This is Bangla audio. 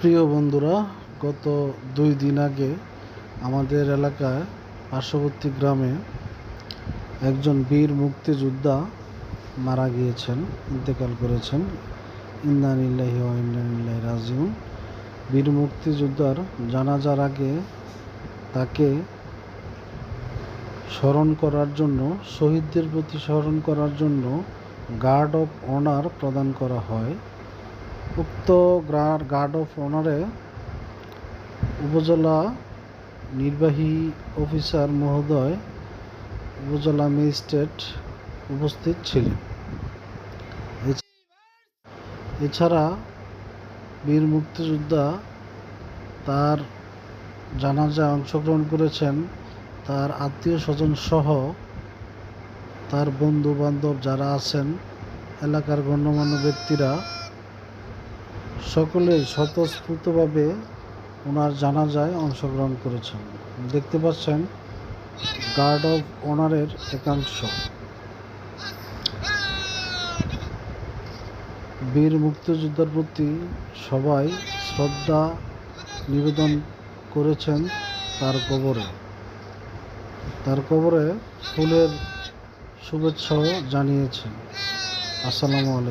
প্রিয় বন্ধুরা, গত 2 দিন আগে আমাদের এলাকায় পার্শ্ববর্তী গ্রামে একজন বীর মুক্তিযোদ্ধা মারা গিয়েছেন, ইন্তেকাল করেছেন। ইন্না লিল্লাহি ওয়া ইন্না ইলাইহি রাজিউন। বীর মুক্তিযোদ্ধার জানাজার আগে তাকে স্মরণ করার জন্য, শহীদদের প্রতি স্মরণ করার জন্য গার্ড অফ অনার প্রদান করা হয়। উক্ত গার্ড অফ অনারে উপজেলা নির্বাহী অফিসার মহোদয়, উপজেলা ম্যাজিস্ট্রেট উপস্থিত ছিলেন। এছাড়া বীর মুক্তিযোদ্ধা তার জানাজায় অংশগ্রহণ করেছেন তার আত্মীয় স্বজন সহ তার বন্ধু বান্ধব যারা আছেন, এলাকার গণ্যমান্য ব্যক্তিরা সকলেই স্বতঃস্ফূর্তভাবে ওনার জানাজায় অংশগ্রহণ করেছেন। দেখতে পাচ্ছেন গার্ড অফ অনারের একাংশ। বীর মুক্তিযোদ্ধার প্রতি সবাই শ্রদ্ধা নিবেদন করেছেন তার কবরে ফুলের শুভেচ্ছাও জানিয়েছেন। আসসালামু আলাইকুম।